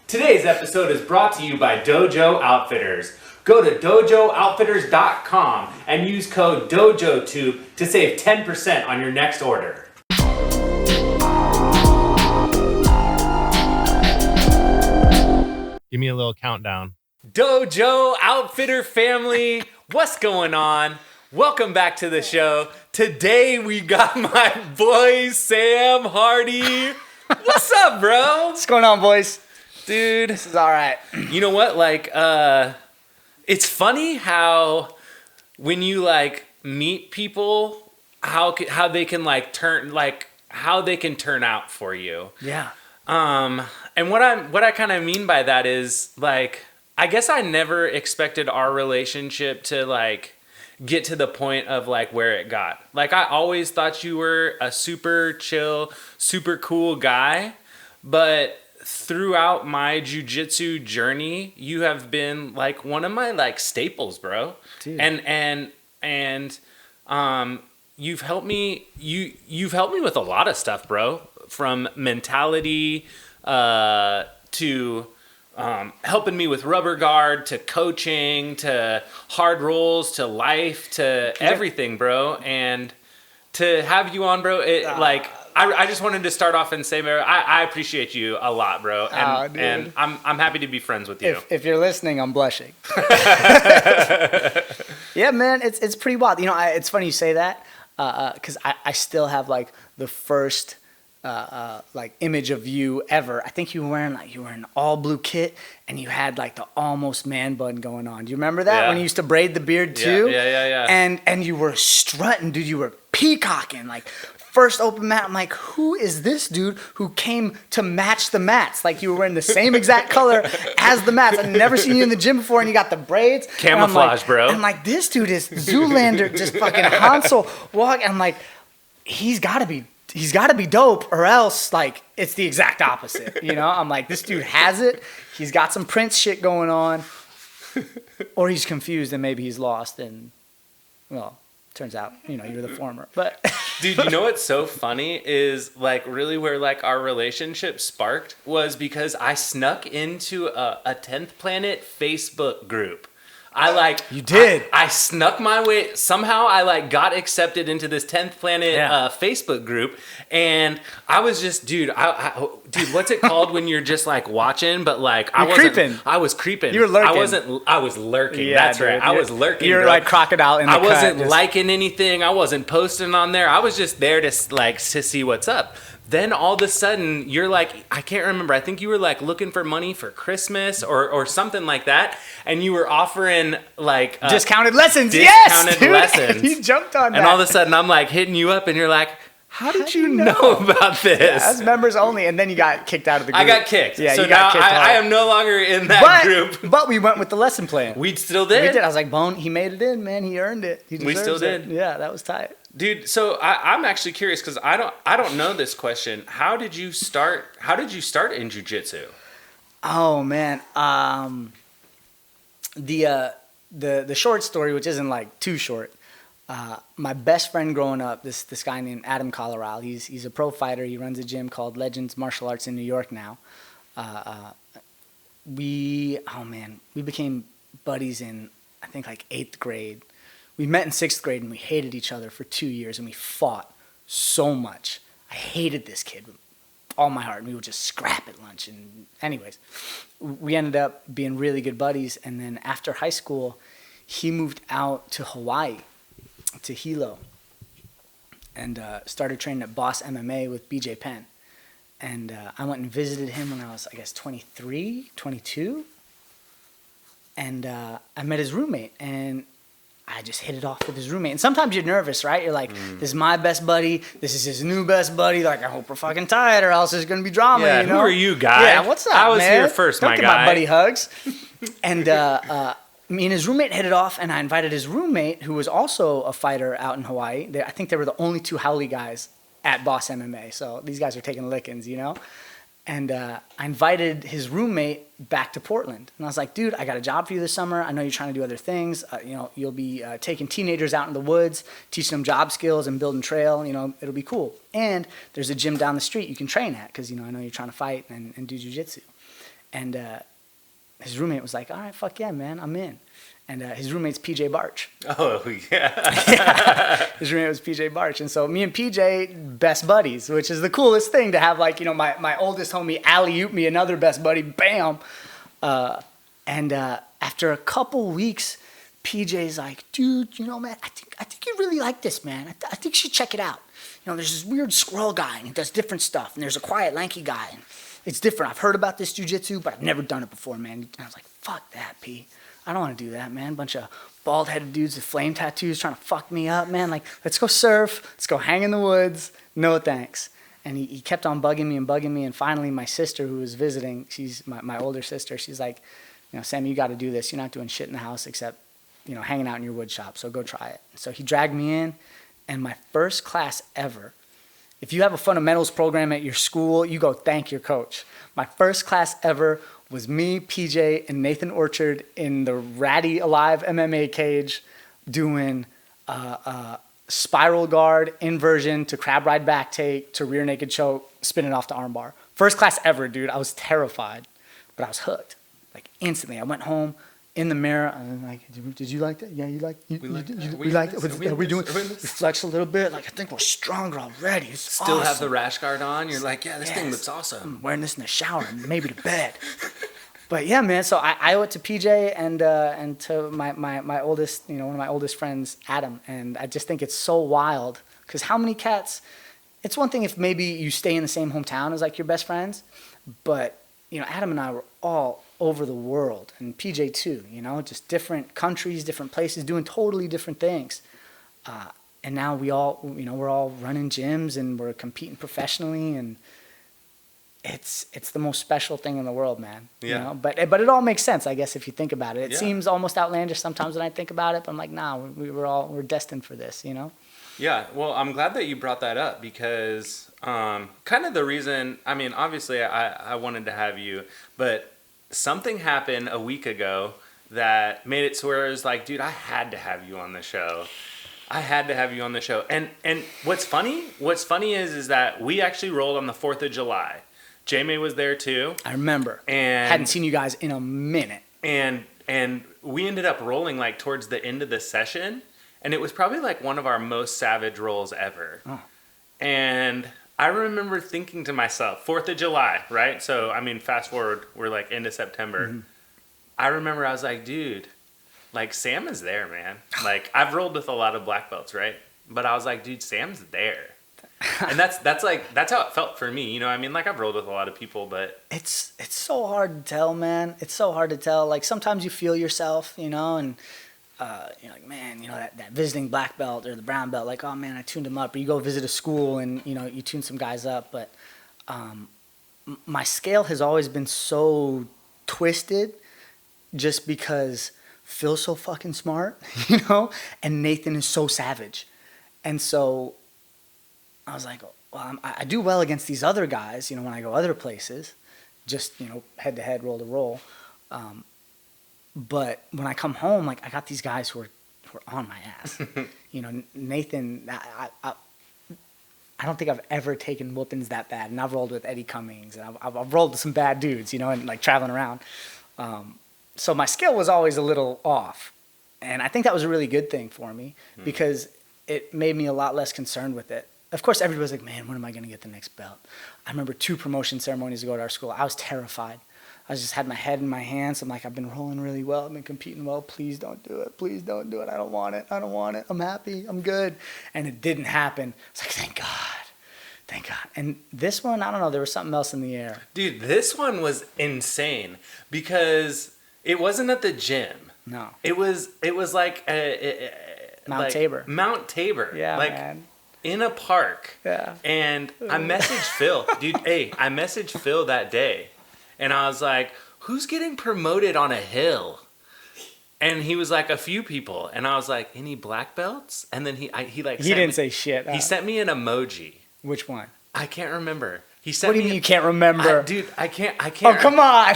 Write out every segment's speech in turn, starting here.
Today's episode is brought to you by Dojo Outfitters. Go to dojooutfitters.com and use code DOJOTube to save 10% on your next order. Give me a little countdown. Dojo Outfitter family, what's going on? Welcome back to the show. Today we got my boy Sam Hardy. What's up, bro? What's going on, boys? Dude, This is all right. you know what? It's funny how when you meet people, how they can turn out for you. Yeah. And what I kind of mean by that is I guess I never expected our relationship to get to the point of where it got. I always thought you were a super chill, super cool guy, but throughout my jiu-jitsu journey, you have been one of my staples, bro. Dude. And you've helped me with a lot of stuff, bro, from mentality to helping me with rubber guard to coaching to hard rolls to life to everything, bro. And to have you on, bro, I just wanted to start off and say, man, I appreciate you a lot, bro, and I'm happy to be friends with you. If you're listening, I'm blushing. Yeah, man, it's pretty wild. You know, it's funny you say that because I still have the first image of you ever. I think you were wearing an all blue kit and you had the almost man bun going on. Do you remember that when you used to braid the beard too? Yeah. And you were strutting, dude. You were peacocking First open mat, I'm like, who is this dude who came to match the mats? You were wearing the same exact color as the mats. I've never seen you in the gym before, and you got the braids. Camouflage, bro. I'm like, this dude is Zoolander, just fucking Hansel walk. I'm like, he's got to be dope, or else it's the exact opposite. You know, I'm like, this dude has it. He's got some Prince shit going on, or he's confused and maybe he's lost. And well, turns out, you're the former. But dude, you know what's so funny is really where our relationship sparked was because I snuck into a 10th Planet Facebook group. You did. I snuck my way. Somehow I got accepted into this 10th Planet Facebook group, and I was just, dude, what's it called when you're just watching, but creeping. I was creeping. You were lurking. I was lurking. Yeah, That's right. Dude. I was lurking. You're bro. Crocodile in the I wasn't cut, liking anything. I wasn't posting on there. I was just there to see what's up. Then all of a sudden, you're I can't remember. I think you were looking for money for Christmas or something like that, and you were offering discounted lessons. Discounted dude. lessons. You jumped on that. And all of a sudden, I'm hitting you up, and you're like, "How did you know about this?" Yeah, that's members only, and then you got kicked out of the group. I got kicked. Yeah, so you got now kicked I am no longer in that group. But we went with the lesson plan. We still did. We did. I was like, Bone, he made it in, man. He earned it. He We still deserves did. it. Yeah, that was tight. Dude, so I'm actually curious because I don't know this question. How did you start in jiu-jitsu? Oh man, the short story, which isn't too short. My best friend growing up, this guy named Adam Colorado. He's a pro fighter. He runs a gym called Legends Martial Arts in New York now. We became buddies in I think 8th grade. We met in 6th grade and we hated each other for 2 years and we fought so much. I hated this kid with all my heart and we would just scrap at lunch. And anyways, we ended up being really good buddies. And then after high school, he moved out to Hawaii, to Hilo, and started training at Boss MMA with BJ Penn. And I went and visited him when I was, 23, 22. And I met his roommate and I just hit it off with his roommate. And sometimes you're nervous, right? You're like, this is my best buddy. This is his new best buddy. I hope we're fucking tight or else there's going to be drama, Yeah, you know? who are you, guy? Yeah, what's up, I was man? here first, Don't my give guy. my buddy hugs. And me and his roommate hit it off, and I invited his roommate, who was also a fighter out in Hawaii. I think they were the only two Howley guys at Boss MMA. So these guys are taking lickings, you know? And I invited his roommate back to Portland. And I was like, dude, I got a job for you this summer. I know you're trying to do other things. You'll be taking teenagers out in the woods, teaching them job skills and building trail. It'll be cool. And there's a gym down the street you can train at because, I know you're trying to fight and do jiu-jitsu. And his roommate was like, all right, fuck yeah, man, I'm in. And his roommate's PJ Barch. Oh, yeah. Yeah. His roommate was PJ Barch. And so me and PJ, best buddies, which is the coolest thing to have, like, you know, my oldest homie alley-oop me, another best buddy, bam. And after a couple weeks, PJ's like, dude, you know, man, I think you really like this, man. I think you should check it out. You know, there's this weird squirrel guy, and he does different stuff. And there's a quiet, lanky guy, and it's different. I've heard about this jiu-jitsu, but I've never done it before, man. And I was like, fuck that, P. I don't want to do that, man. Bunch of bald-headed dudes with flame tattoos trying to fuck me up, man. Like, let's go surf. Let's go hang in the woods. No thanks. And he kept on bugging me. And finally, my sister, who was visiting, she's my older sister, she's like, you know, Sammy, you got to do this. You're not doing shit in the house except, you know, hanging out in your wood shop. So go try it. So he dragged me in. And my first class ever, if you have a fundamentals program at your school, you go thank your coach. My first class ever was me, PJ, and Nathan Orchard in the Ratty Alive MMA cage doing spiral guard, inversion to crab ride back take to rear naked choke, spinning off the armbar. First class ever, dude. I was terrified, but I was hooked. Like instantly. I went home in the mirror. I'm like, did you like that? Yeah, you like it? We like it? Are we doing flex a little bit? Like, I think we're stronger already. It's Still awesome. have the rash guard on? You're like, yeah, this thing looks awesome. I'm wearing this in the shower and maybe to bed. But yeah, man, so I owe it to PJ and to my oldest, you know, one of my oldest friends, Adam. And I just think it's so wild because how many cats, it's one thing if maybe you stay in the same hometown as like your best friends, but, you know, Adam and I were all over the world, and PJ too, you know, just different countries, different places, doing totally different things. And now we all, you know, we're all running gyms and we're competing professionally, and it's the most special thing in the world, man. Yeah. You know? But it all makes sense, I guess, if you think about it. It Yeah. seems almost outlandish sometimes when I think about it, but I'm like, nah, we're destined for this, you know? Yeah, well, I'm glad that you brought that up because kind of the reason, I mean, obviously I wanted to have you, but something happened a week ago that made it so where it was like, dude, I had to have you on the show. I had to have you on the show. And what's funny is that we actually rolled on the 4th of July. J-May was there too. I remember. And hadn't seen you guys in a minute. And we ended up rolling like towards the end of the session. And it was probably like one of our most savage rolls ever. Oh. And I remember thinking to myself, 4th of July, right? So, I mean, fast forward, we're like into September. Mm-hmm. I remember I was like, dude, like Sam is there, man. Like I've rolled with a lot of black belts, right? But I was like, dude, Sam's there. And that's how it felt for me. You know what I mean? Like I've rolled with a lot of people, but it's so hard to tell, man. It's so hard to tell. Like sometimes you feel yourself, you know, and you're like, man, you know, that visiting black belt or the brown belt, like, oh man, I tuned him up. Or you go visit a school and, you know, you tune some guys up. But my scale has always been so twisted just because Phil's so fucking smart, you know, and Nathan is so savage. And so I was like, well, I do well against these other guys, you know, when I go other places, just, you know, head to head, roll to roll. But when I come home, like I got these guys who are on my ass. You know, Nathan, I don't think I've ever taken whoopings that bad. And I've rolled with Eddie Cummings, and I've rolled with some bad dudes, you know, and like traveling around. So my skill was always a little off. And I think that was a really good thing for me because it made me a lot less concerned with it. Of course, everybody's like, man, when am I going to get the next belt? I remember 2 promotion ceremonies ago at our school. I was terrified. I just had my head in my hands. I'm like, I've been rolling really well. I've been competing well. Please don't do it. Please don't do it. I don't want it. I don't want it. I'm happy. I'm good. And it didn't happen. It's like, thank God. Thank God. And this one, I don't know. There was something else in the air. Dude, this one was insane because it wasn't at the gym. No. It was like Mount Tabor. Mount Tabor. Yeah, like, man. In a park. Yeah. And I messaged Phil. Dude, hey, I messaged Phil that day. And I was like, who's getting promoted on a hill? And he was like, a few people. And I was like, any black belts? And then he didn't say shit. He sent me an emoji. Which one? I can't remember. He sent What do you mean you can't remember? Dude, I can't. Oh, come on.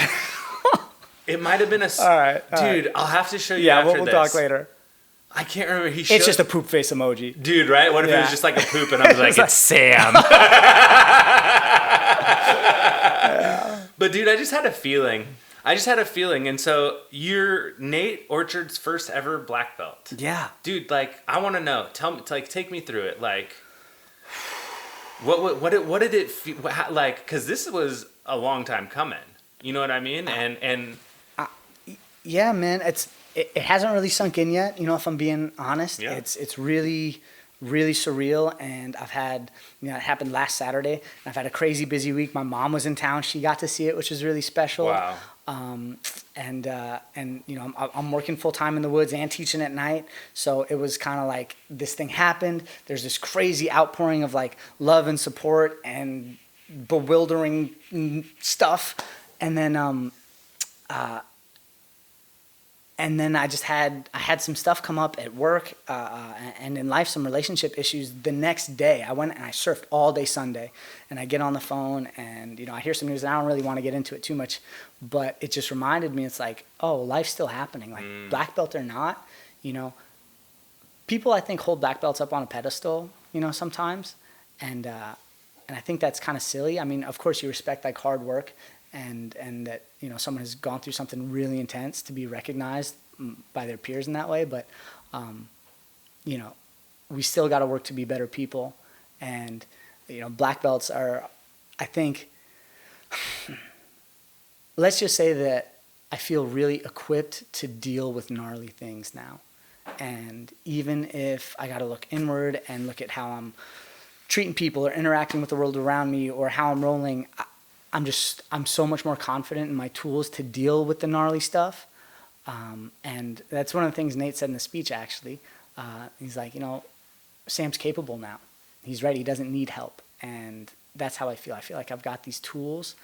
It might have been a... All right. Dude, I'll have to show you yeah, after we'll this. talk later. I can't remember. It's just a poop face emoji. Dude, right? What if it was just like a poop and I was like, it's Sam? Yeah. But dude, I just had a feeling. And so you're Nate Orchard's first ever black belt. Yeah. Dude, like, I want to know. Tell me, like, take me through it. Like, what did it feel like? Because this was a long time coming. You know what I mean? And yeah, man, it hasn't really sunk in yet. You know, if I'm being honest, Yeah. it's really, really surreal. And I've had, it happened last Saturday. And I've had a crazy busy week. My mom was in town; she got to see it, which was really special. wow. And I'm working full time in the woods and teaching at night. So it was kind of like this thing happened. There's this crazy outpouring of like love and support and bewildering stuff. And then I had some stuff come up at work and in life, some relationship issues. The next day, I went and I surfed all day Sunday, and I get on the phone and I hear some news, and I don't really want to get into it too much, but it just reminded me, it's like, oh, life's still happening. Like black belt or not, people I think hold black belts up on a pedestal, sometimes, and I think that's kind of silly. I mean, of course, you respect like hard work. And that someone has gone through something really intense to be recognized by their peers in that way, but we still got to work to be better people, and black belts are, I think, let's just say that I feel really equipped to deal with gnarly things now, and even if I got to look inward and look at how I'm treating people or interacting with the world around me or how I'm rolling, I'm so much more confident in my tools to deal with the gnarly stuff. And that's one of the things Nate said in the speech, actually. He's like, Sam's capable now. He's ready. He doesn't need help. And that's how I feel. I feel like I've got these tools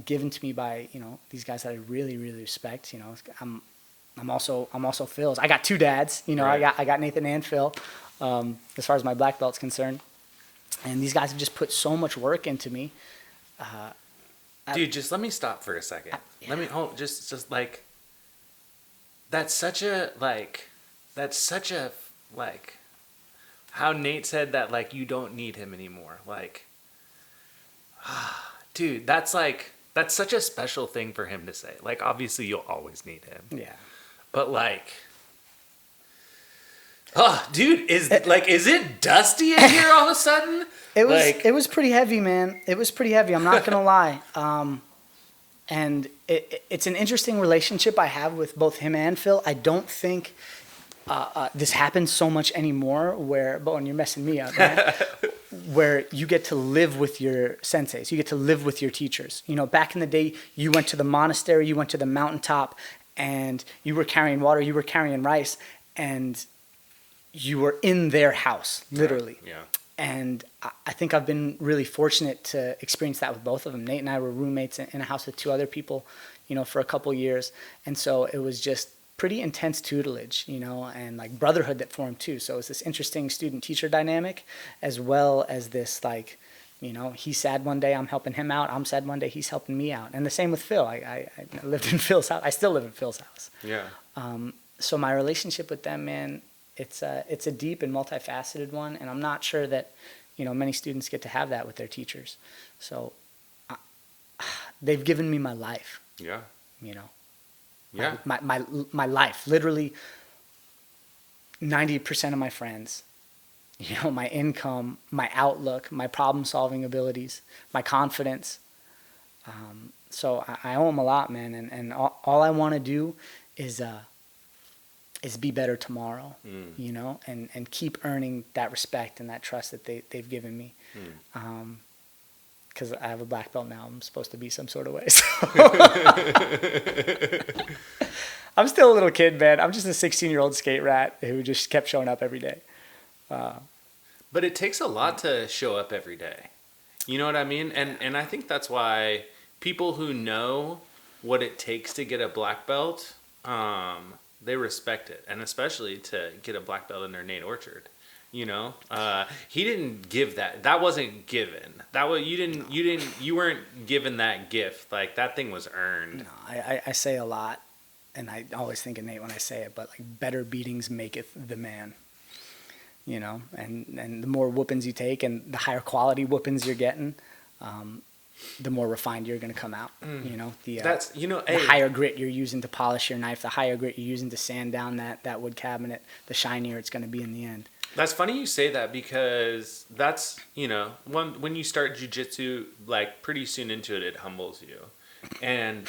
given to me by, these guys that I really, really respect. I'm also Phil's. I got two dads. Right. I got Nathan and Phil, as far as my black belt's concerned. And these guys have just put so much work into me. Dude, just let me stop for a second. Yeah. Let me just like that's such a how Nate said that, like, you don't need him anymore. Like, dude, that's such a special thing for him to say. Like, obviously you'll always need him. Yeah. But like, oh, dude, is it dusty in here all of a sudden? It was pretty heavy, man. It was pretty heavy. I'm not gonna lie. And it's an interesting relationship I have with both him and Phil. I don't think this happens so much anymore. Bowen, you're messing me up, man. Where you get to live with your senseis, you get to live with your teachers. Back in the day, you went to the monastery, you went to the mountaintop, and you were carrying water, you were carrying rice, and you were in their house, literally. Yeah. And I think I've been really fortunate to experience that with both of them. Nate and I were roommates in a house with two other people, for a couple years. And so it was just pretty intense tutelage, and like brotherhood that formed too. So it's this interesting student-teacher dynamic, as well as this like, he's sad one day, I'm helping him out. I'm sad one day, he's helping me out. And the same with Phil. I lived in Phil's house. I still live in Phil's house. Yeah. So my relationship with them, man, it's a deep and multifaceted one, and I'm not sure that many students get to have that with their teachers. So they've given me my life. Yeah. Yeah. My life, literally 90% of my friends, my income, my outlook, my problem solving abilities, my confidence. So I owe them a lot, man, and all I want to do is be better tomorrow, and keep earning that respect and that trust that they've given me. Because I have a black belt now, I'm supposed to be some sort of way. So. I'm still a little kid, man. I'm just a 16-year-old skate rat who just kept showing up every day. But it takes a lot to show up every day. You know what I mean? And I think that's why people who know what it takes to get a black belt, they respect it, and especially to get a black belt under Nate Orchard. He didn't give that. That wasn't given. That was you weren't given that gift. Like, that thing was earned. No, I say a lot, and I always think of Nate when I say it, but like, better beatings maketh the man. And the more whoopings you take and the higher quality whoopings you're getting, the more refined you're going to come out. You know, the hey, higher grit you're using to polish your knife, the higher grit you're using to sand down that wood cabinet, the shinier it's going to be in the end. That's funny you say that, because that's, when you start jiu-jitsu, like pretty soon into it, it humbles you. And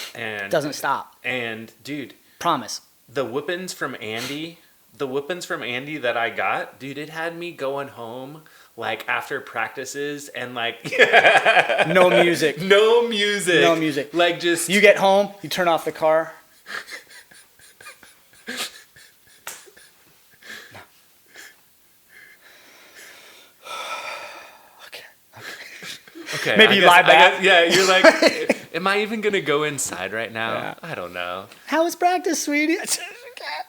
Doesn't stop. And dude, Promise. the whippings from Andy that I got, dude, it had me going home like after practices and like No music. No music. No music. Like just You get home, you turn off the car. Okay, Maybe you lie back. You're like, am I even gonna go inside right now? Yeah. I don't know. How was practice, sweetie?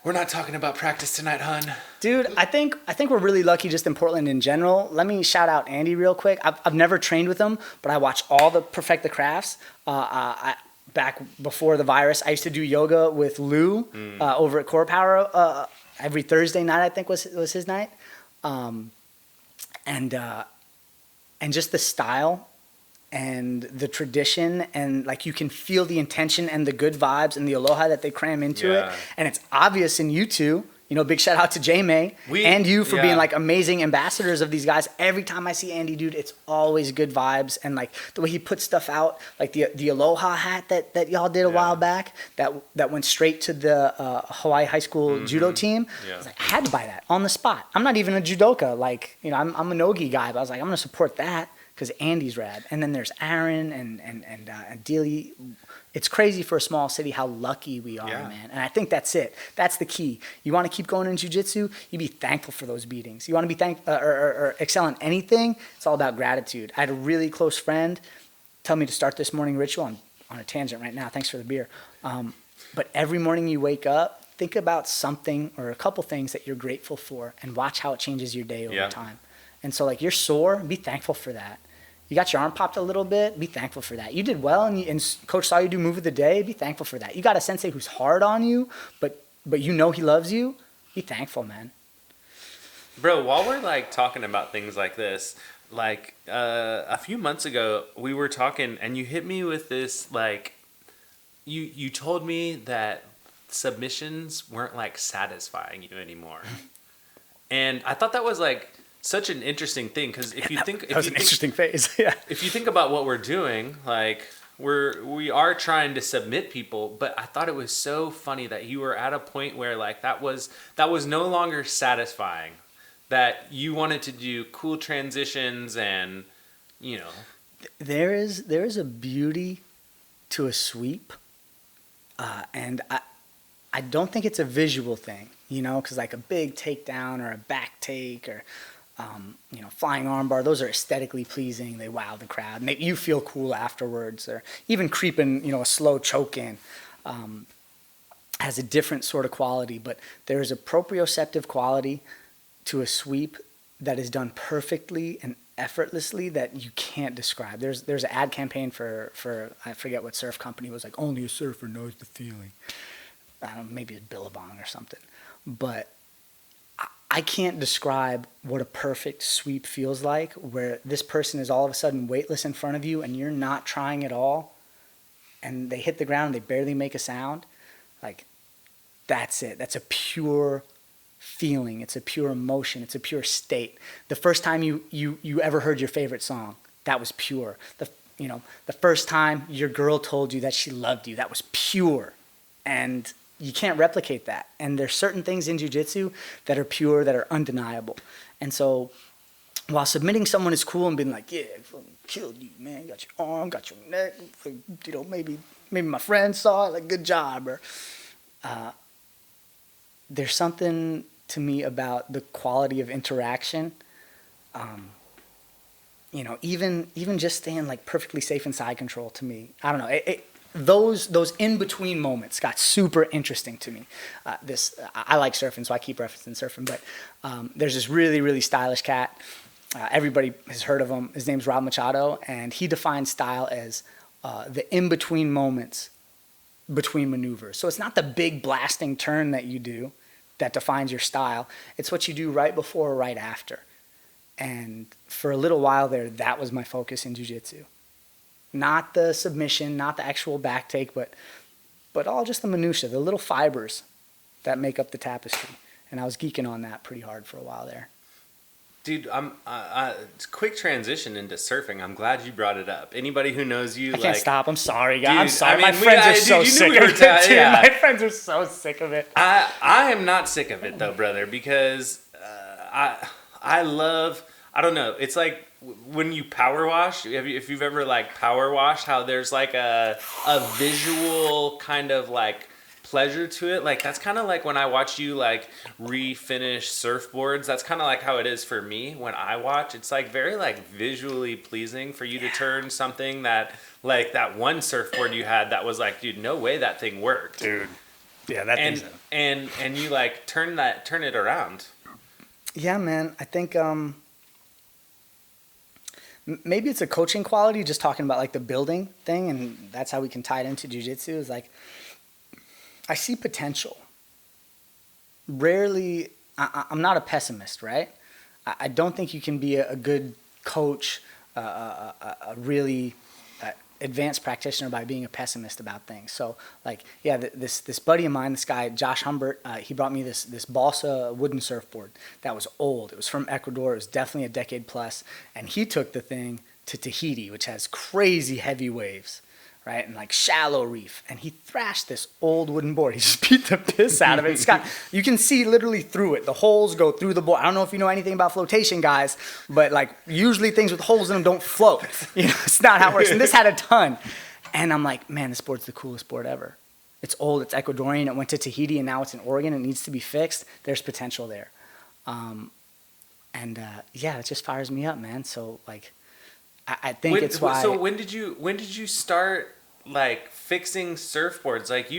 We're not talking about practice tonight, hon. Dude, I think we're really lucky just in Portland in general. Let me shout out Andy real quick. I've never trained with him, but I watch all the Perfect the Crafts. Back before the virus, I used to do yoga with Lou over at Core Power every Thursday night. I think was his night, and just the style and the tradition, and like you can feel the intention and the good vibes and the aloha that they cram into it. And it's obvious in you two. You know, big shout out to J-May and you for being like amazing ambassadors of these guys. Every time I see Andy, dude, it's always good vibes. And like the way he puts stuff out, like the aloha hat that y'all did a while back, that went straight to the Hawaii High School judo team. I was like, I had to buy that on the spot. I'm not even a judoka. Like, you know, I'm a nogi guy, but I was like, I'm going to support that because Andy's rad. And then there's Aaron and Dealey. It's crazy for a small city how lucky we are, man. And I think that's it. That's the key. You want to keep going in jiu-jitsu, you be thankful for those beatings. You want to be thankful or excel in anything, it's all about gratitude. I had a really close friend tell me to start this morning ritual. I'm on a tangent right now. Thanks for the beer. But every morning you wake up, think about something or a couple things that you're grateful for and watch how it changes your day over time. And so like you're sore, be thankful for that. You got your arm popped a little bit, be thankful for that. You did well, and coach saw you do move of the day, be thankful for that. You got a sensei who's hard on you, but you know he loves you, be thankful, man. Bro, while we're like talking about things like this, like a few months ago, we were talking and you hit me with this, like, you told me that submissions weren't like satisfying you anymore. And I thought that was like such an interesting thing, because if you think that was an interesting phase. Yeah. If you think about what we're doing, like we are trying to submit people, but I thought it was so funny that you were at a point where like that was no longer satisfying, that you wanted to do cool transitions, and you know, there is a beauty to a sweep, and I don't think it's a visual thing, you know, because like a big takedown or a back take or you know, flying armbar, those are aesthetically pleasing. They wow the crowd. And you feel cool afterwards. Or even creeping, you know, a slow choke in has a different sort of quality. But there is a proprioceptive quality to a sweep that is done perfectly and effortlessly that you can't describe. There's an ad campaign for I forget what surf company, it was like, only a surfer knows the feeling. I don't know, maybe it's Billabong or something. But I can't describe what a perfect sweep feels like, where this person is all of a sudden weightless in front of you and you're not trying at all, and they hit the ground and they barely make a sound. Like, that's it. That's a pure feeling. It's a pure emotion. It's a pure state. The first time you ever heard your favorite song, that was pure. The first time your girl told you that she loved you, that was pure. And you can't replicate that. And there's certain things in jiu-jitsu that are pure, that are undeniable. And so while submitting someone is cool and being like, yeah, I fucking killed you, man. Got your arm, got your neck. You know, maybe my friend saw it, like, good job. Or there's something to me about the quality of interaction. You know, even just staying like perfectly safe and side control, to me, I don't know. Those in-between moments got super interesting to me. I like surfing, so I keep referencing surfing, but there's this really, really stylish cat. Everybody has heard of him. His name's Rob Machado, and he defines style as the in-between moments between maneuvers. So it's not the big blasting turn that you do that defines your style. It's what you do right before or right after. And for a little while there, that was my focus in jiu-jitsu. Not the submission, not the actual back take, but all just the minutia, the little fibers that make up the tapestry. And I was geeking on that pretty hard for a while there. Dude, quick transition into surfing. I'm glad you brought it up. Anybody who knows you, I can't stop. I'm sorry, guys. Dude, I'm sorry. I mean, my friends are so sick of it. Yeah. My friends are so sick of it. I am not sick of it though, brother, because I love. I don't know. It's like when you power wash. If you've ever like power washed, how there's like a visual kind of like pleasure to it. Like that's kind of like when I watch you like refinish surfboards. That's kind of like how it is for me when I watch. It's like very like visually pleasing for you to turn something that like that one surfboard you had that was like, dude, no way that thing worked, dude. Yeah, that thing's and you like turn it around. Yeah, man. I think maybe it's a coaching quality. Just talking about like the building thing, and that's how we can tie it into jiu-jitsu. Is like, I see potential. Rarely, I'm not a pessimist, right? I don't think you can be a good coach, a really advanced practitioner by being a pessimist about things. So, like, yeah, this buddy of mine, this guy, Josh Humbert, he brought me this balsa wooden surfboard that was old. It was from Ecuador. It was definitely a decade plus. And he took the thing to Tahiti, which has crazy heavy waves, right? And like shallow reef. And he thrashed this old wooden board. He just beat the piss out of it. It's got, you can see literally through it. The holes go through the board. I don't know if you know anything about flotation, guys, but like usually things with holes in them don't float. You know, it's not how it works. And this had a ton. And I'm like, man, this board's the coolest board ever. It's old. It's Ecuadorian. It went to Tahiti and now it's in Oregon. It needs to be fixed. There's potential there. Yeah, it just fires me up, man. So like, I think it's why. So when did you start like fixing surfboards? Like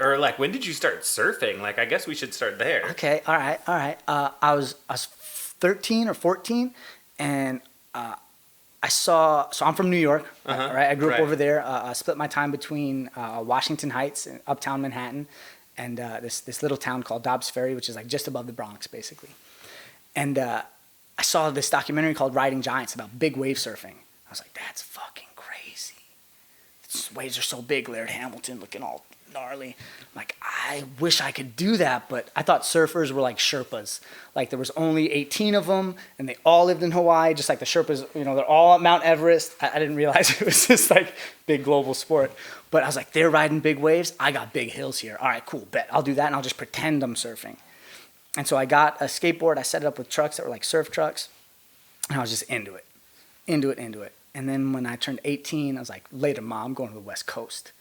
or like when did you start surfing? Like I guess we should start there. Okay, all right. I was 13 or 14, and so I'm from New York, right? I grew up over there. I split my time between Washington Heights and Uptown Manhattan, and this little town called Dobbs Ferry, which is like just above the Bronx, basically. And I saw this documentary called Riding Giants about big wave surfing. I was like, that's fucking crazy. These waves are so big. Laird Hamilton looking all gnarly. Like, I wish I could do that, but I thought surfers were like Sherpas. Like, there was only 18 of them, and they all lived in Hawaii, just like the Sherpas, you know, they're all at Mount Everest. I didn't realize it was just like big global sport. But I was like, they're riding big waves. I got big hills here. All right, cool, bet. I'll do that, and I'll just pretend I'm surfing. And so I got a skateboard. I set it up with trucks that were like surf trucks, and I was just into it. And then when I turned 18, I was like, later, Mom, I'm going to the West Coast.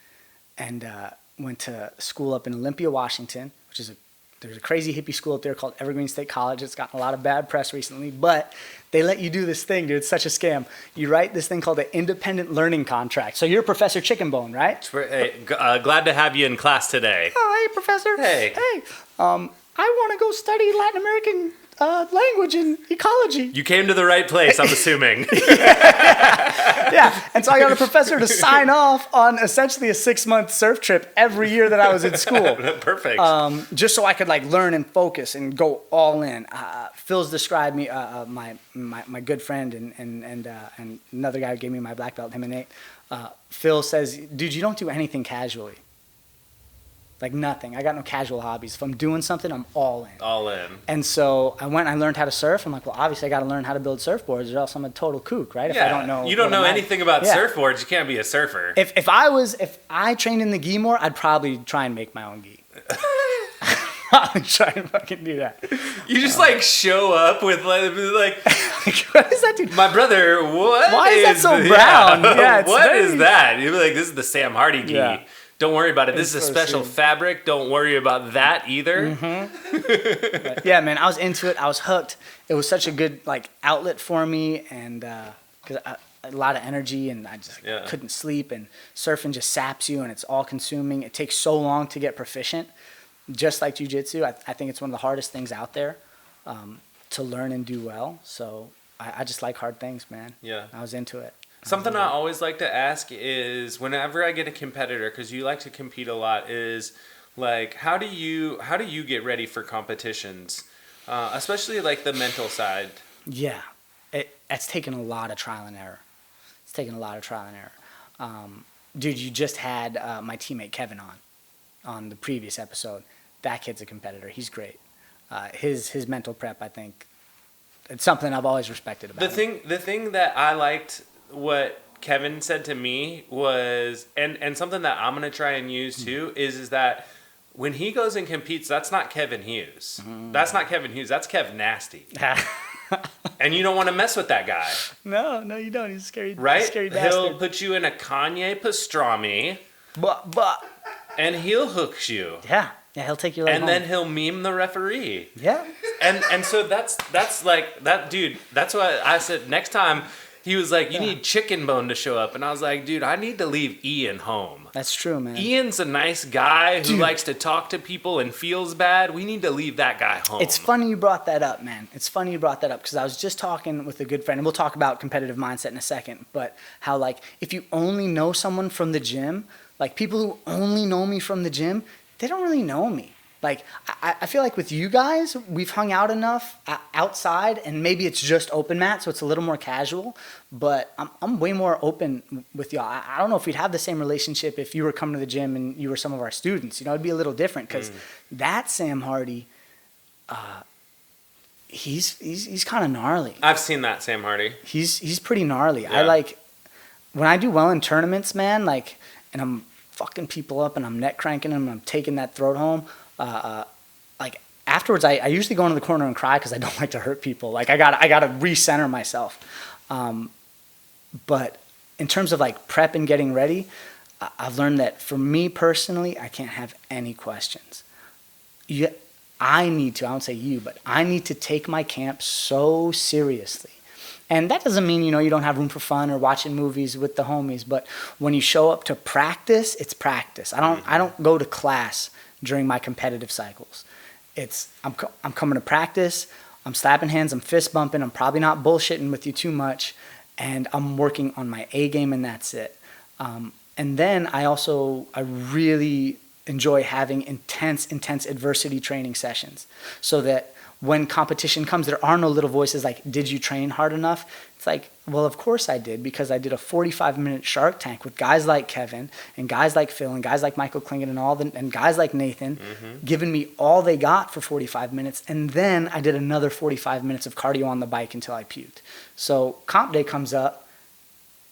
And went to school up in Olympia, Washington, which is there's a crazy hippie school up there called Evergreen State College. It's gotten a lot of bad press recently, but they let you do this thing, dude. It's such a scam. You write this thing called an independent learning contract. So you're Professor Chickenbone, right? Hey, glad to have you in class today. Oh, hey, Professor. Hey. I want to go study Latin American language and ecology. You came to the right place, I'm assuming. Yeah, and so I got a professor to sign off on essentially a 6-month surf trip every year that I was in school. Perfect. Just so I could like learn and focus and go all in. Phil's described me, my good friend and another guy who gave me my black belt, him and Nate. Phil says, dude, you don't do anything casually. Like nothing. I got no casual hobbies. If I'm doing something, I'm all in. All in. And so I went and I learned how to surf. I'm like, well, obviously I got to learn how to build surfboards or else I'm a total kook, right? Yeah. If I don't know. You don't know anything about surfboards, you can't be a surfer. If I trained in the gi more, I'd probably try and make my own gi. I'd try and fucking do that. You just like show up with like what is that, dude? My brother, what? Why is that so brown? Yeah, what is that? You'd be like, this is the Sam Hardy gi. Yeah. Don't worry about it. This is a special fabric. Don't worry about that either. Mm-hmm. Yeah, man, I was into it. I was hooked. It was such a good like outlet for me, and because a lot of energy, and I just couldn't sleep. And surfing just saps you, and it's all consuming. It takes so long to get proficient. Just like jiu-jitsu, I think it's one of the hardest things out there to learn and do well. So I just like hard things, man. Yeah, I was into it. Something I always like to ask is whenever I get a competitor, because you like to compete a lot, is like how do you get ready for competitions, especially like the mental side? Yeah, it's taken a lot of trial and error. Dude, you just had my teammate Kevin on the previous episode. That kid's a competitor. He's great. His mental prep, I think, it's something I've always respected about him. The thing that I liked what Kevin said to me was, and something that I'm gonna try and use too, is that when he goes and competes, that's not Kevin Hughes. That's not Kevin Hughes. That's Kev Nasty. And you don't want to mess with that guy. No, you don't. He's a scary, right? scary bastard. He'll put you in a Kanye pastrami. But. And he'll hook you. Yeah, he'll take you. And then he'll meme the referee. Yeah. And so that's like that, dude. That's why I said next time. He was like, you need Chicken Bone to show up. And I was like, dude, I need to leave Ian home. That's true, man. Ian's a nice guy who likes to talk to people and feels bad. We need to leave that guy home. It's funny you brought that up, man. It's funny you brought that up because I was just talking with a good friend, and we'll talk about competitive mindset in a second, but how, like, if you only know someone from the gym, like, people who only know me from the gym, they don't really know me. Like, I feel like with you guys, we've hung out enough outside, and maybe it's just open mat, so it's a little more casual, but I'm way more open with y'all. I don't know if we'd have the same relationship if you were coming to the gym and you were some of our students. You know, it'd be a little different, because that Sam Hardy, he's kind of gnarly. I've seen that Sam Hardy. He's pretty gnarly. Yeah. When I do well in tournaments, man, like, and I'm fucking people up and I'm neck cranking them and I'm taking that throat home, like, afterwards, I usually go into the corner and cry because I don't like to hurt people. Like, I gotta recenter myself. But in terms of, like, prep and getting ready, I've learned that for me personally, I can't have any questions. I won't say you, but I need to take my camp so seriously. And that doesn't mean, you don't have room for fun or watching movies with the homies. But when you show up to practice, it's practice. I don't go to class during my competitive cycles. I'm coming to practice, I'm slapping hands, I'm fist bumping, I'm probably not bullshitting with you too much, and I'm working on my A game, and that's it. And then I really enjoy having intense adversity training sessions, so that when competition comes, there are no little voices like, did you train hard enough? It's like, well, of course I did, because I did a 45-minute Shark Tank with guys like Kevin and guys like Phil and guys like Michael Klingon and guys like Nathan, giving me all they got for 45 minutes. And then I did another 45 minutes of cardio on the bike until I puked. So comp day comes up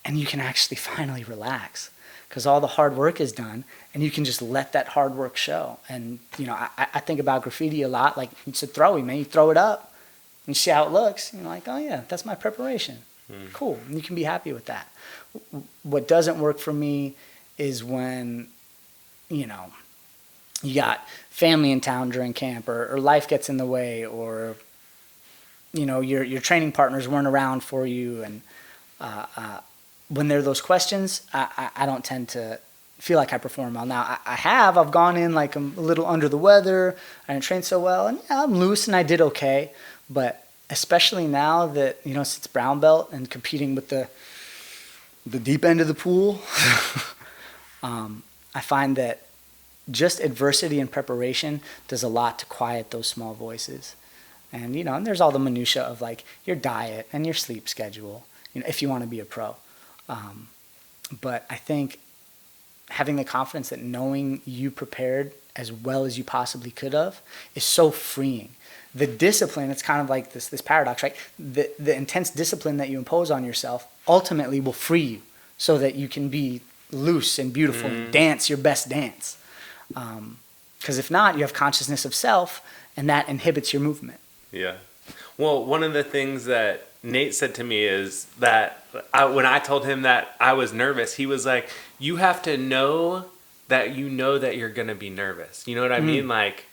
and you can actually finally relax, because all the hard work is done, and you can just let that hard work show. And, I think about graffiti a lot. Like, it's a throwy, man. You throw it up, and you see how it looks, and you're like, oh, yeah, that's my preparation. Cool. And you can be happy with that. What doesn't work for me is when, you got family in town during camp, or life gets in the way, or, your training partners weren't around for you, and when there are those questions, I don't tend to feel like I perform well. Now, I've gone in like I'm a little under the weather, I didn't train so well, and yeah, I'm loose and I did okay. But especially now that, since brown belt and competing with the deep end of the pool, I find that just adversity and preparation does a lot to quiet those small voices. And, and there's all the minutia of, like, your diet and your sleep schedule, if you want to be a pro. But I think having the confidence that knowing you prepared as well as you possibly could have is so freeing. The discipline, it's kind of like this paradox, right? The intense discipline that you impose on yourself ultimately will free you, so that you can be loose and beautiful and dance your best dance. Because if not, you have consciousness of self, and that inhibits your movement. Yeah. Well, one of the things that Nate said to me is that when I told him that I was nervous, he was like, you have to know that you're going to be nervous. You know what I mean? Like,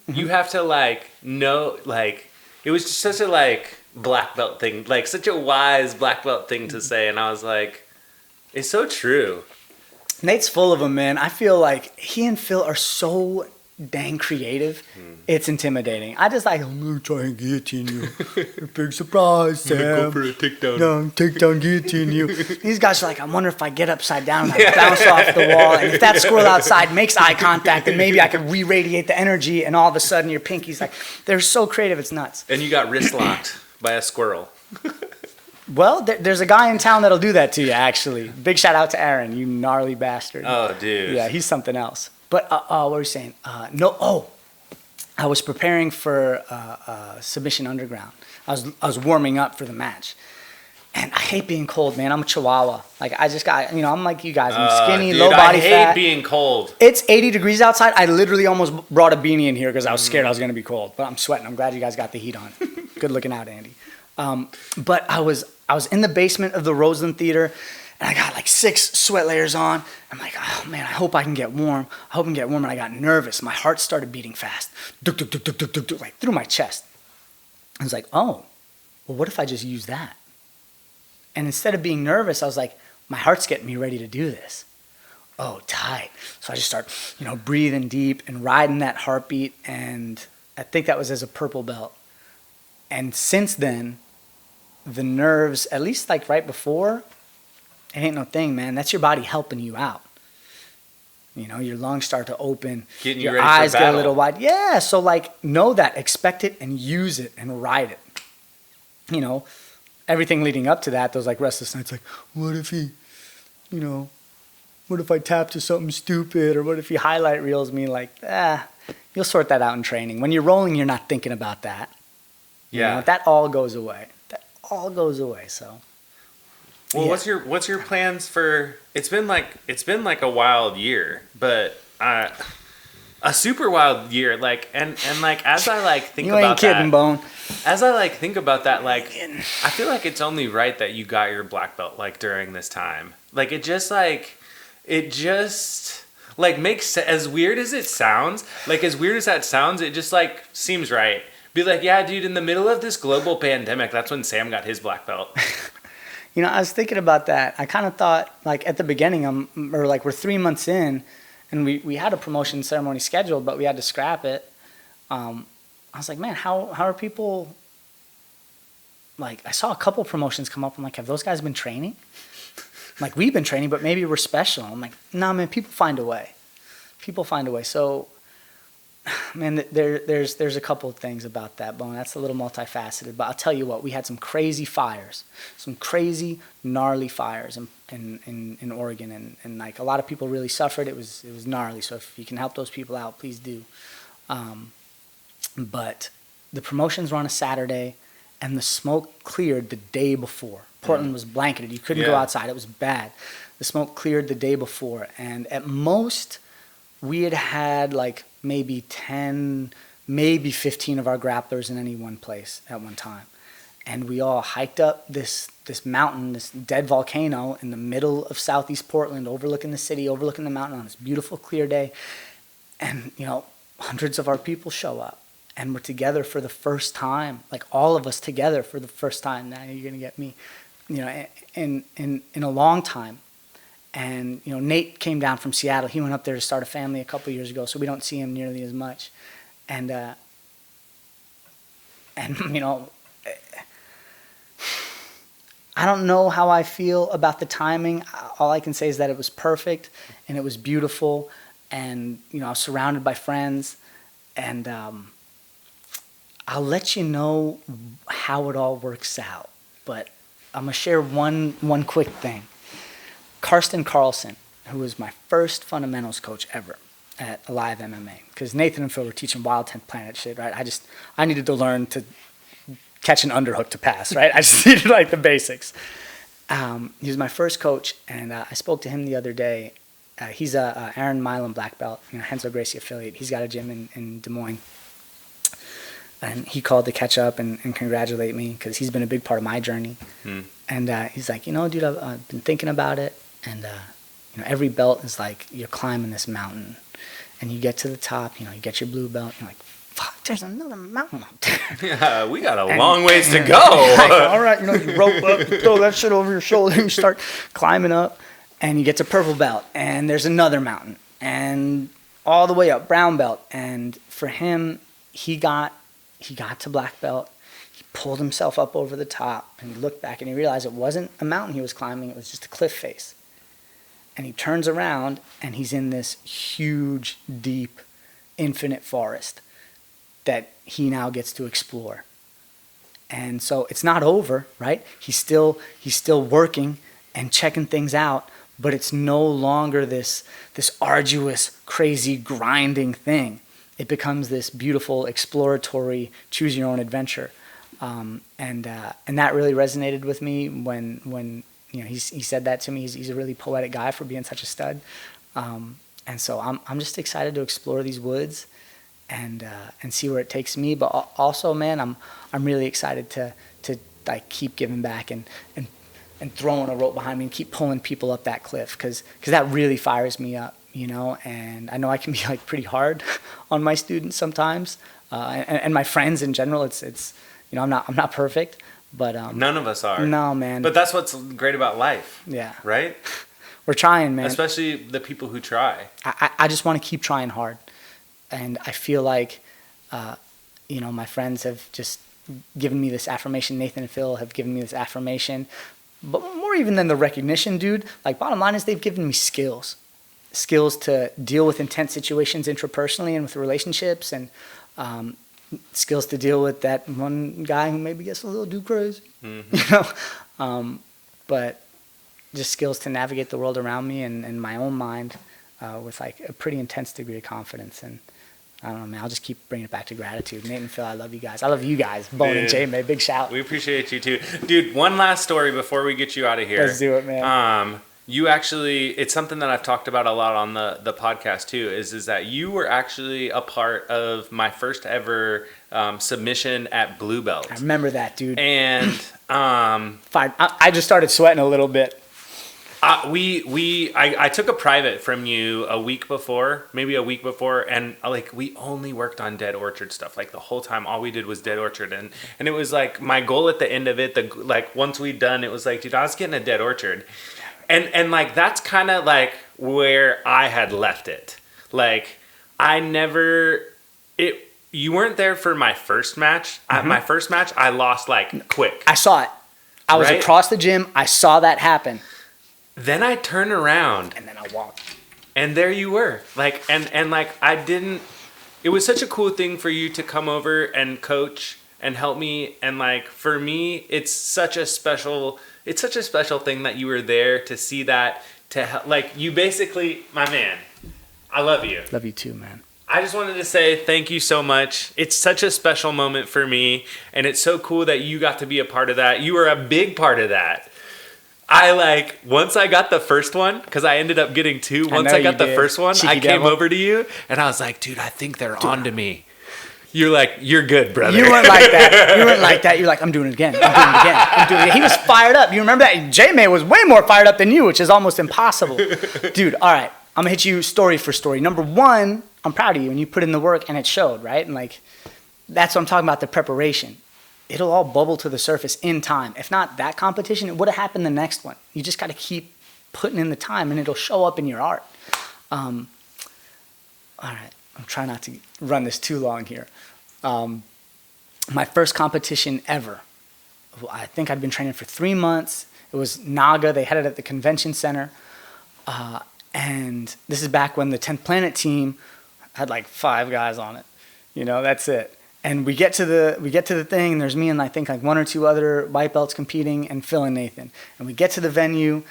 you have to, like, know, like, it was just such a, like, black belt thing, like, such a wise black belt thing to say. And I was like, it's so true. Nate's full of them, man. I feel like he and Phil are so dang creative. It's intimidating. I just like, I'm gonna try and guillotine you. Big surprise, Sam. I'm gonna go for a takedown. No, takedown, guillotine you. These guys are like, I wonder if I get upside down and I bounce off the wall, and if that squirrel outside makes eye contact, then maybe I could re-radiate the energy, and all of a sudden your pinky's like, they're so creative, it's nuts. And you got wrist locked by a squirrel. Well, there's a guy in town that'll do that to you, actually. Big shout out to Aaron, you gnarly bastard. Oh, dude. Yeah, he's something else. But what were you saying? I was preparing for Submission Underground. I was warming up for the match. And I hate being cold, man. I'm a Chihuahua. Like, I just got, I'm like you guys. I'm skinny, dude, low body fat. I hate being cold. It's 80 degrees outside. I literally almost brought a beanie in here because I was scared I was going to be cold. But I'm sweating. I'm glad you guys got the heat on. Good looking out, Andy. But I was in the basement of the Roseland Theater, and I got like 6 sweat layers on. I'm like, oh, man, I hope I can get warm. And I got nervous. My heart started beating fast. Duk, duk, duk, duk, duk, duk, duk, like through my chest. I was like, oh, well, what if I just use that? And instead of being nervous, I was like, my heart's getting me ready to do this. Oh, tight. So I just start, breathing deep and riding that heartbeat. And I think that was as a purple belt. And since then, the nerves, at least like right before, it ain't no thing, man. That's your body helping you out. Your lungs start to open. Getting you your ready for eyes get a battle. little wide. Yeah, so like know that, expect it and use it and ride it. Everything leading up to that, those like restless nights, like, what if I tap to something stupid, or what if he highlight reels me? Like, you'll sort that out in training. When you're rolling, you're not thinking about that. Yeah. That all goes away. So. Well, Yeah. what's your plans for? It's been like a wild year, but a super wild year. Like and like as I like think You about ain't kidding, that, Bone. as I like think about that, like I feel like it's only right that you got your black belt like during this time. Like it just makes as weird as it sounds. Like as weird as that sounds, it just like seems right. Be like, yeah, dude, in the middle of this global pandemic, that's when Sam got his black belt. I was thinking about that. I kind of thought, like, at the beginning, we're 3 months in, and we had a promotion ceremony scheduled, but we had to scrap it. I was like, man, how are people, like, I saw a couple promotions come up. I'm like, have those guys been training? Like, we've been training, but maybe we're special. I'm like, nah, man, people find a way. So, man, there's a couple of things about that, Bone. That's a little multifaceted. But I'll tell you what, we had some crazy fires, some crazy, gnarly fires in Oregon. And like, a lot of people really suffered. It was gnarly. So if you can help those people out, please do. But the promotions were on a Saturday, and the smoke cleared the day before. Portland was blanketed. You couldn't go outside. It was bad. The smoke cleared the day before. And at most, we had like maybe 10, maybe 15 of our grapplers in any one place at one time. And we all hiked up this mountain, this dead volcano in the middle of southeast Portland, overlooking the city, overlooking the mountain on this beautiful, clear day. And, hundreds of our people show up. And we're together for the first time, like all of us together for the first time. Now you're going to get me, in a long time. And, Nate came down from Seattle. He went up there to start a family a couple years ago, so we don't see him nearly as much. And I don't know how I feel about the timing. All I can say is that it was perfect, and it was beautiful. And, I was surrounded by friends. And I'll let you know how it all works out. But I'm going to share one quick thing. Karsten Carlson, who was my first fundamentals coach ever at Alive MMA, because Nathan and Phil were teaching Wild 10th Planet shit, right? I needed to learn to catch an underhook to pass, right? I just needed like the basics. He was my first coach, and I spoke to him the other day. He's a Aaron Milam black belt, Hensel Gracie affiliate. He's got a gym in Des Moines. And he called to catch up and congratulate me because he's been a big part of my journey. And he's like, dude, I've been thinking about it. And, every belt is like you're climbing this mountain. And you get to the top, you get your blue belt. You're like, fuck, there's another mountain up there. Yeah, we got a long ways to go. Like, all right, you rope up, you throw that shit over your shoulder, and you start climbing up. And you get to purple belt. And there's another mountain. And all the way up, brown belt. And for him, he got to black belt. He pulled himself up over the top, and he looked back, and he realized it wasn't a mountain he was climbing. It was just a cliff face. And he turns around, and he's in this huge, deep, infinite forest that he now gets to explore. And so it's not over, right? He's still working and checking things out, but it's no longer this arduous, crazy, grinding thing. It becomes this beautiful, exploratory, choose your own adventure. And that really resonated with me when he said that to me. He's a really poetic guy for being such a stud. And so I'm just excited to explore these woods and see where it takes me. But also, man, I'm really excited to like keep giving back and throwing a rope behind me and keep pulling people up that cliff, because that really fires me up, and I know I can be like pretty hard on my students sometimes, and my friends in general. It's I'm not perfect, but none of us are. No, man. But that's what's great about life. Yeah. Right? We're trying, man. Especially the people who try. I just want to keep trying hard, and I feel like my friends have just given me this affirmation. Nathan and Phil have given me this affirmation. But more even than the recognition, dude, like bottom line is they've given me skills to deal with intense situations intrapersonally and with relationships, and skills to deal with that one guy who maybe gets a little too crazy, but just skills to navigate the world around me and my own mind with like a pretty intense degree of confidence. And I don't know, man, I'll just keep bringing it back to gratitude. Nate and Phil, I love you guys. I love you guys. Bone and Jay, man, big shout. We appreciate you too. Dude, one last story before we get you out of here. Let's do it, man. You actually, it's something that I've talked about a lot on the podcast too, is that you were actually a part of my first ever submission at Blue Belt. I remember that, dude. And fine. I just started sweating a little bit. I took a private from you maybe a week before, and like we only worked on Dead Orchard stuff. Like the whole time, all we did was Dead Orchard, and it was like my goal at the end of it. Like once we'd done, it was like, dude, I was getting a Dead Orchard, and like that's kind of like where I had left it. Like you weren't there for my first match. Mm-hmm. My first match, I lost like quick. I saw it. I was across the gym. I saw that happen. Then I turned around. And then I walked. And there you were. Like, and like, it was such a cool thing for you to come over and coach and help me. And like, for me, it's such a special thing that you were there to see that, to help. Like, you basically, my man, I love you. Love you too, man. I just wanted to say thank you so much. It's such a special moment for me. And it's so cool that you got to be a part of that. You were a big part of that. Once I got the first one, because I ended up getting two. Once I got the first one, I came over to you and I was like, dude, I think they're on to me. You're like, you're good, brother. You weren't like that. You're like, I'm doing it again. He was fired up. You remember that? J-May was way more fired up than you, which is almost impossible. Dude, all right. I'm going to hit you story for story. Number one, I'm proud of you, and you put in the work and it showed, right? And like, that's what I'm talking about, the preparation. It'll all bubble to the surface in time. If not that competition, it would have happened the next one. You just got to keep putting in the time, and it'll show up in your art. All right, I'm trying not to run this too long here. My first competition ever. I think I'd been training for 3 months. It was Naga. They had it at the convention center. And this is back when the 10th Planet team had like 5 guys on it. That's it. And we get to the thing, and there's me and I think like 1 or 2 other white belts competing, and Phil and Nathan. And we get to the venue,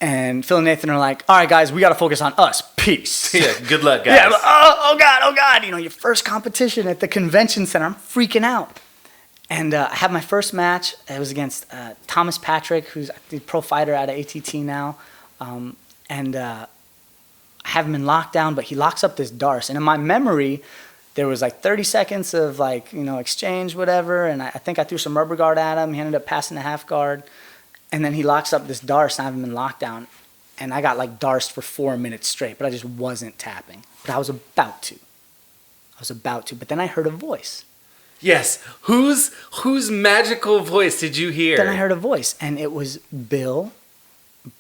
and Phil and Nathan are like, all right, guys, we got to focus on us. Peace. Yeah, good luck, guys. Yeah, but, oh God. Your first competition at the convention center. I'm freaking out. And I have my first match. It was against Thomas Patrick, who's the pro fighter out of ATT now. And I have him in lockdown, but he locks up this Darce. And in my memory, there was like 30 seconds of exchange, whatever, and I think I threw some rubber guard at him. He ended up passing the half guard, and then he locks up this Darce, and I have him in lockdown, and I got like Darced for 4 minutes straight, but I just wasn't tapping. But I was about to, but then I heard a voice. Yes, whose magical voice did you hear? Then I heard a voice, and it was Bill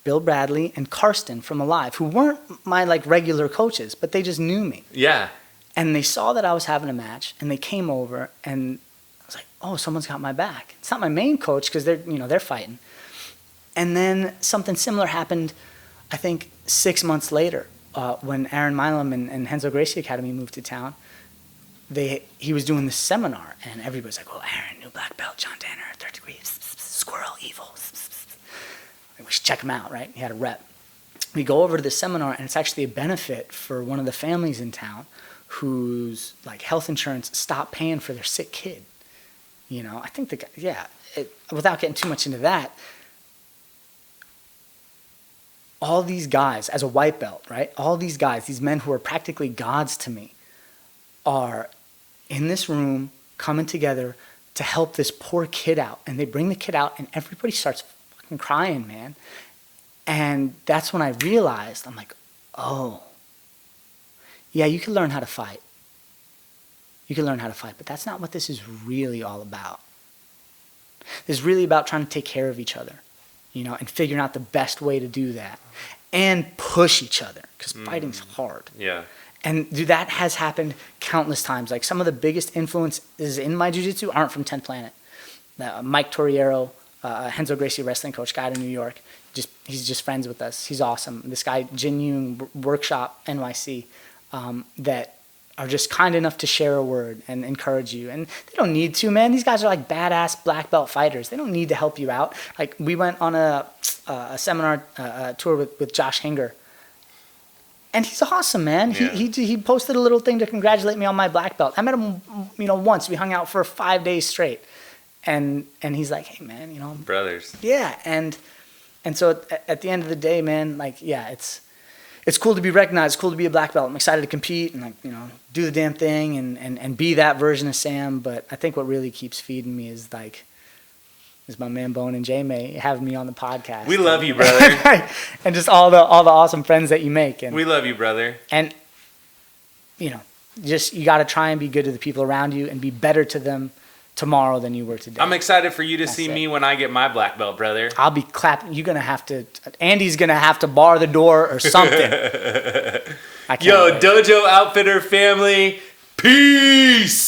Bradley, and Karsten from Alive, who weren't my like regular coaches, but they just knew me. Yeah. And they saw that I was having a match, and they came over, and I was like, "Oh, someone's got my back." It's not my main coach because they're fighting. And then something similar happened, I think 6 months later, when Aaron Milam and Henzo Gracie Academy moved to town. he was doing this seminar, and everybody's like, "Oh, Aaron, new black belt, John Danner, third degree, squirrel, evil." We should check him out, right? He had a rep. We go over to the seminar, and it's actually a benefit for one of the families in town whose like health insurance stopped paying for their sick kid. You know, I think the guy, without getting too much into that, all these guys, as a white belt, right? All these guys, these men who are practically gods to me, are in this room coming together to help this poor kid out. And they bring the kid out, and everybody starts fucking crying, man. And that's when I realized, I'm like, oh, yeah, you can learn how to fight. You can learn how to fight, but that's not what this is really all about. This is really about trying to take care of each other, you know, and figuring out the best way to do that. And push each other, because fighting's hard. Yeah. And dude, that has happened countless times. Like some of the biggest influences in my jiu-jitsu aren't from 10th Planet. Mike Torriero, Renzo Gracie wrestling coach, guy in New York, he's just friends with us. He's awesome. This guy, Jin Yoon Workshop NYC, that are just kind enough to share a word and encourage you. And they don't need to, man. These guys are like badass black belt fighters. They don't need to help you out. Like we went on a seminar tour with Josh Hinger. And he's awesome, man. Yeah. He posted a little thing to congratulate me on my black belt. I met him, you know, once. We hung out for 5 days straight. And he's like, hey, man, you know. Brothers. Yeah. And so at the end of the day, man, like, yeah, it's cool to be recognized. It's cool to be a black belt. I'm excited to compete and, like, you know, do the damn thing and be that version of Sam. But I think what really keeps feeding me is, like, is my man Bone and J-May having me on the podcast. We love you, brother. And just all the awesome friends that you make. And we love you, brother. And, you know, just you got to try and be good to the people around you and be better to them tomorrow than you were today. I'm excited for you to see me when I get my black belt, brother. I'll be clapping. You're going to have to, Andy's going to have to bar the door or something. Yo, Dojo Outfitter family, peace!